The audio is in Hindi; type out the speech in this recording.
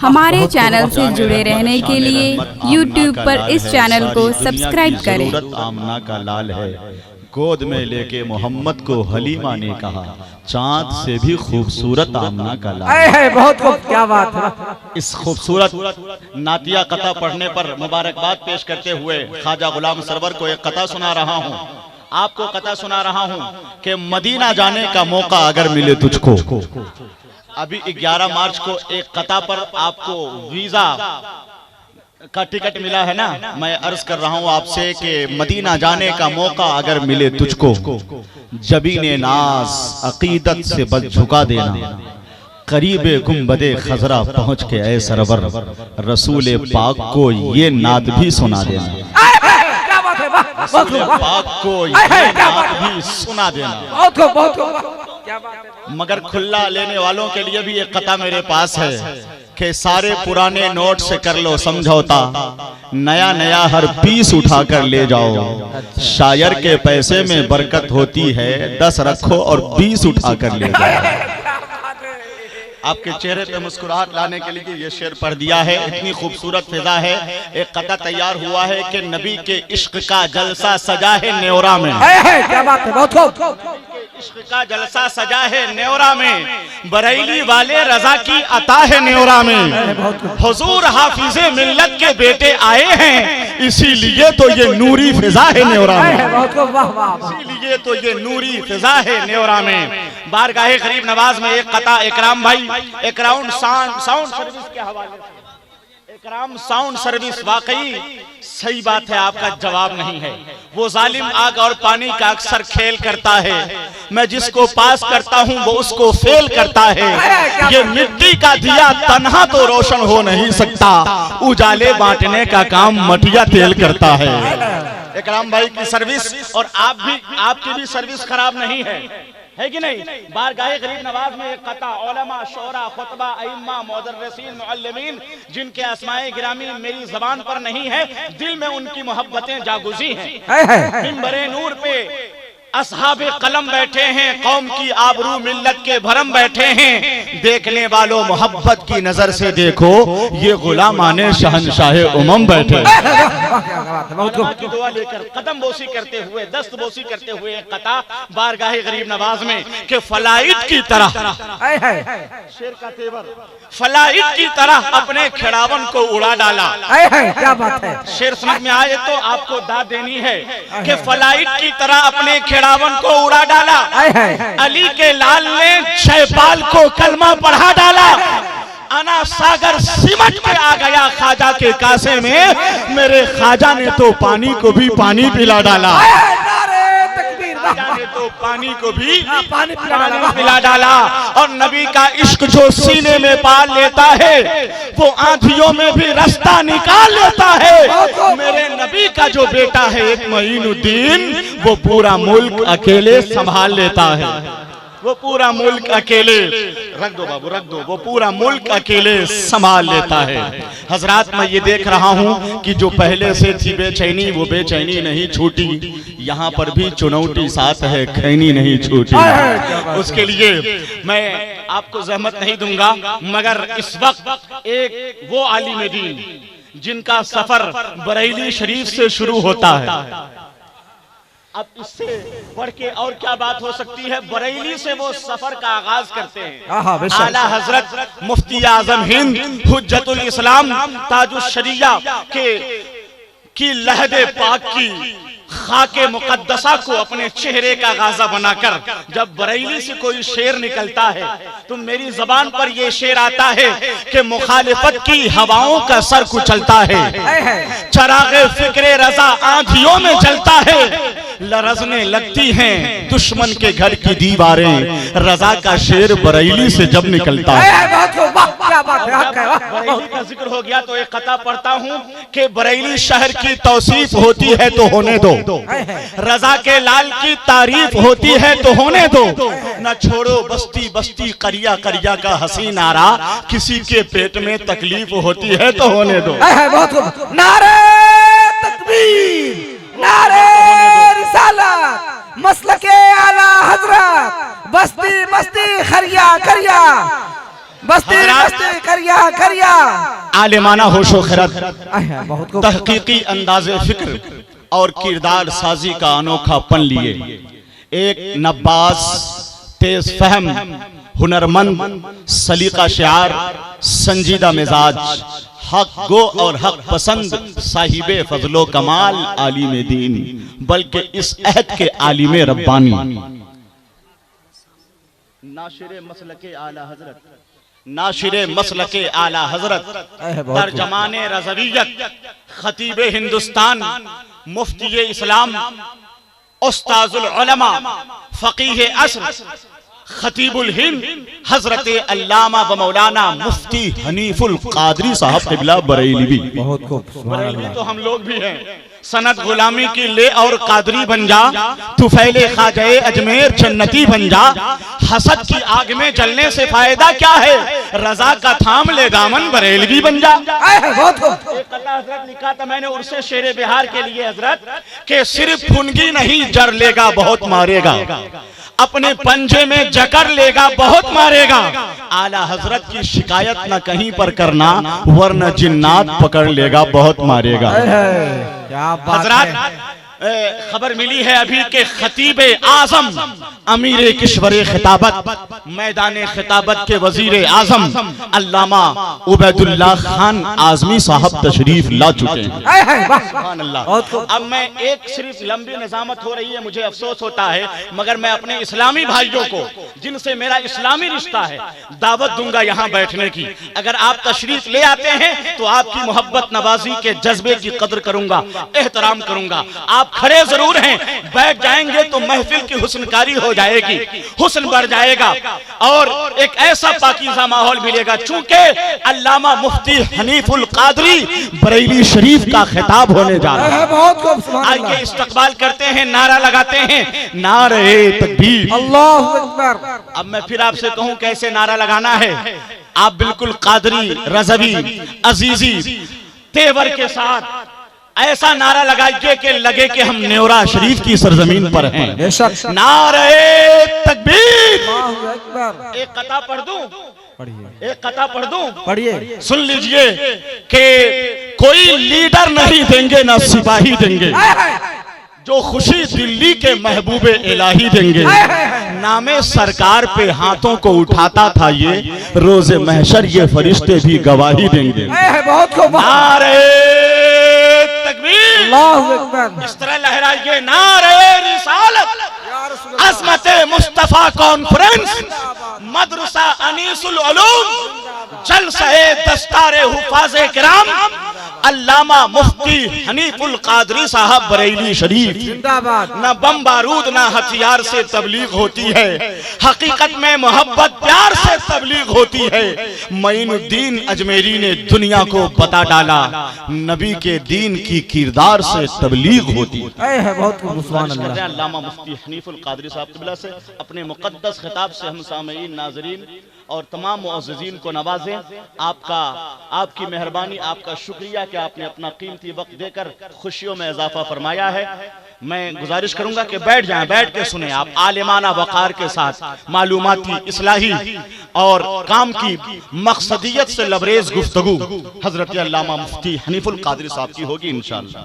हमारे चैनल से जुड़े रहने के लिए YouTube पर इस चैनल को सब्सक्राइब करें। आमना का लाल है, गोद में लेके मोहम्मद को हलीमा ने कहा, चांद से भी खूबसूरत आमना का लाल है। बहुत खूब, क्या बात है। इस खूबसूरत नातिया कथा पढ़ने पर मुबारकबाद पेश करते हुए ख्वाजा गुलाम सरवर को एक कथा सुना रहा हूँ। आपको कथा सुना रहा हूँ कि मदीना जाने का मौका अगर मिले तुझको, अभी 11 मार्च को एक कथा पर आपको वीजा का टिकट मिला है ना। मैं अर्ज कर रहा हूँ आपसे कि मदीना जाने का मौका अगर मिले तुझको, जबीने नाज अकीदत से बस झुका देना, करीबे गुंबदे खजरा पहुँच के ऐ सरवर रसूल पाक को ये नाद भी सुना देना, रसूल पाक को ये नाद भी सुना देना। मगर खुल्ला लेने वालों के लिए भी एक कथा मेरे पास है कि सारे पुराने नोट से कर लो समझौता, नया नया हर पीस उठा कर ले जाओ। शायर के पैसे में बरकत होती है, 10 रखो और 20 उठा कर ले जाओ। आपके चेहरे पे मुस्कुराहट लाने के लिए ये शेर पढ़ दिया है। इतनी खूबसूरत फिजा है। एक कथा तैयार हुआ है कि नबी के इश्क का जलसा सजा है न्योरा में। क्या बात है, बहुत खूब। इश्क का जलसा सजा है न्योरा में, बरेली वाले रजा की अता है न्योरा में। हुजूर हाफिजे मिल्लत के बेटे आए हैं, इसीलिए तो ये नूरी फिजा है न्योरा में, इसीलिए तो ये नूरी फिजा है न्योरा में। बारगाहे गरीब नवाज में एक कथा इकराम भाई, इकराम साउंड सर्विस के हवाले से, इकराम साउंड सर्विस वाकई सही बात है, आपका जवाब नहीं है। वो जालिम आग और पानी का अक्सर खेल करता है, मैं जिसको पास करता हूँ वो उसको फेल करता है। ये मिट्टी का दिया तन्हा तो रोशन हो नहीं सकता, उजाले बांटने का काम मटिया तेल करता है। इकराम भाई की सर्विस और आपकी भी सर्विस खराब नहीं है कि नहीं। बारगाहे गरीब नवाज में एक कथा, उलमा, शोरा, खुतबा, अइम्मा, मुदर्रिसीन, मुअल्लिमीन, जिनके अस्माए गिरामी मेरी जबान पर नहीं है, दिल में उनकी मोहब्बतें जागुजी हैं। मिंबरे नूर पे असहाबे कलम बैठे हैं, कौम की आबरू मिल्लत के भरम बैठे हैं। देखने वालों मोहब्बत की नजर से देखो, ये गुलामाने शहंशाहे उमम बैठे। की दुआ लेकर कदम बोसी करते हुए, दस्त बोसी करते हुए एक कथा बारगाहे गरीब नवाज में कि फलाइट की तरह, शेर का तेवर, फलाइट की तरह अपने खिड़ावन को उड़ा डाला। क्या बात है। शेर समझ में आए तो आपको दाद देनी है कि फलाइट की तरह अपने खिड़ावन को उड़ा डाला। अली के लाल ने शैपाल को कलमा पढ़ा डाला। अना सागर सिमट के आ गया ख्वाजा के कासे में, मेरे ख्वाजा ने तो पानी को भी पानी पिला डाला, तो पानी को भी पानी पिला डाला। और नबी का इश्क जो सीने में पाल लेता है, वो आंधियों में भी रास्ता निकाल लेता है। मेरे नबी का जो बेटा है एक मईनुद्दीन, वो पूरा मुल्क अकेले संभाल लेता है, वो पूरा मुल्क अकेले, रख दो बाबू रख दो, वो पूरा मुल्क अकेले संभाल लेता है। हजरात, मैं ये देख रहा हूँ कि जो पहले से थी बेचैनी, वो बेचैनी नहीं छूटी। यहाँ पर भी चुनौती साथ है, खैनी नहीं छूटी। उसके लिए मैं आपको जहमत नहीं दूंगा, मगर इस वक्त एक वो आलिम दीन जिनका सफर बरेली शरीफ से शुरू होता है, अब इससे बढ़ के और क्या बात हो सकती है। बरेली से वो सफर का आगाज करते हैं। आला हजरत मुफ्ती आजम हिंद हुज्जतुल इस्लाम ताजुश शरिया की लहदे पाक की खाके मुकद्दसा को अपने चेहरे का गाजा बनाकर जब बरेली से कोई शेर निकलता है तो मेरी जबान पर ये शेर आता है कि मुखालिफत की हवाओं का सर कुचलता है, चरागे फिक्रे रजा आंधियों में जलता है, लरजने लगती हैं दुश्मन के घर की दीवारें, रजा का शेर बरेली से जब निकलता है। बरेली का जिक्र हो गया तो एक कथा पढ़ता हूँ कि बरेली शहर की तौसीफ होती है तो होने दो, रजा के लाल की तारीफ होती है तो होने दो, न छोड़ो बस्ती बस्ती करिया करिया का हसी नारा, किसी के पेट में तकलीफ होती है तो होने दो। नारे तकबीर, नारे रिसालत, मसलके आला हजरत, बस्ती बस्ती खरिया करिया, बस्ती बस्ती करिया करिया आलिमाना होशो खिरत, बहुत खूब तहकीकी अंदाज़े फिक्र और किरदार साजी का अनोखापन लिए एक नब्बास, तेज फहम, हुनरमंद, सलीका शियार, संजीदा मिजाज, हक गो और हक पसंद, साहिबे फजलो कमाल, आलिम दीन, बल्कि इस अहद के आलिम रब्बानी, नाशिरे मसलके आला हजरत, नाशिरे मसलके आला हजरत, तर्जमाने रज़वियत, खतीबे हिंदुस्तान, मुफ्ती इस्लाम, उस्ताजुल उलमा, फकीह असर, खतीबुल हिंद, हजरत अल्लामा व मौलाना मुफ्ती हनीफुल कादरी साहब क़िबला बरेलवी। बहुत खूब, बरेलवी तो हम लोग भी हैं। सनत गुलामी की ले और कादरी बन जा, तुफैले ख्वाजाए अजमेर जन्नती बन जा, हसद की आग में जलने से फायदा क्या है, रजा का थाम ले दामन बरेलवी बन जा। बहुत खूब। एक अल्लाह हजरत लिखा था मैंने उर्से शेरे बिहार के लिए हजरत, के सिर्फ फुनगी नहीं जर लेगा बहुत मारेगा, अपने पंजे में जकड़ लेगा बहुत मारेगा। आला हजरत की शिकायत न कहीं पर करना, वरना जिन्नात पकड़ लेगा बहुत मारेगा। क्या बात है। हजरत खबर मिली है अभी के खतीब आजम, अमीर किश्वर खिताबत, मैदान खिताबत के वजीर आजम अल्लामा उबैदुल्लाह खान आजमी साहब तशरीफ ला चुके हैं। सुभान अल्लाह। अब मैं एक सिर्फ लंबी निजामत हो रही है, मुझे अफसोस होता है, मगर मैं अपने इस्लामी भाइयों को जिनसे मेरा इस्लामी रिश्ता है दावत दूंगा यहाँ बैठने की। अगर आप तशरीफ ले आते हैं तो आपकी मोहब्बत नवाजी के जज्बे की कदर करूंगा, एहतराम करूंगा। आप खड़े जरूर हैं, बैठ जाएंगे तो महफिल की हुस्नकारी हो जाएगी, हुस्न बढ़ जाएगा और एक ऐसा पाकीज़ा माहौल मिलेगा। चूंकि अल्लामा मुफ्ती हनीफुल कादरी बरेली शरीफ का खिताब होने जा रहा है। बहुत खूब, सुभान अल्लाह। आइए इस्तकबाल करते हैं, नारा लगाते हैं, नारे तकबीर, अल्लाहु अकबर। अब मैं फिर आपसे कहूं कैसे नारा लगाना है। आप बिल्कुल कादरी, रज़वी, अजीजी तेवर के साथ ऐसा नारा लगाइए कि लगे कि हम न्योरा शरीफ की सरजमीन पर हैं। नारे तकबीर। एक कता पढ़ दूं, एक कता पढ़ दूं, पढ़िए। सुन लीजिए कि कोई लीडर नहीं देंगे ना सिपाही देंगे, जो खुशी दिल्ली के महबूबे इलाही देंगे। नामे सरकार पे हाथों को उठाता था ये, रोजे महशर ये फरिश्ते भी गवाही देंगे। बहुत खूब। नारे तकबीर, अल्लाहु अकबर। इस तरह लहराइए, नारे रिसालत, अज़मत मुस्तफा कॉन्फ्रेंस, मदरसा अनीसुल उलूम, जलसे दस्तारे हुफाज़े किराम, अल्लामा मुफ्ती हनीफुल कादरी साहब बरेली शरीफ। जिंदाबाद। न बम बारूद न हथियार से तबलीग होती है, हकीकत में मोहब्बत प्यार से तबलीग होती है। मोइनुद्दीन अजमेरी ने दुनिया को बता डाला, नबी के दीन की किरदार से तबलीग होती है। बहुत खूब, सुभान अल्लाह। अल्लामा मुफ्ती हनीफुल कादरी साहब क़िबला से अपने मुक़द्दस खिताब से हम सामईन, नाज़रीन और तमाम मुअज़्ज़िज़ीन को नवाजें। आपकी मेहरबानी, आपका शुक्रिया कि आपने अपना कीमती वक्त देकर खुशियों में इजाफा फरमाया है। मैं गुजारिश करूंगा कि बैठ जाएं, बैठ के सुने आप आलिमाना वक़ार के साथ मालूमाती, इस्लाही और काम की मकसदियत से लबरेज गुफ्तगू हजरत अल्लामा मुफ्ती हनीफुल कादरी साहब की होगी इंशाअल्लाह।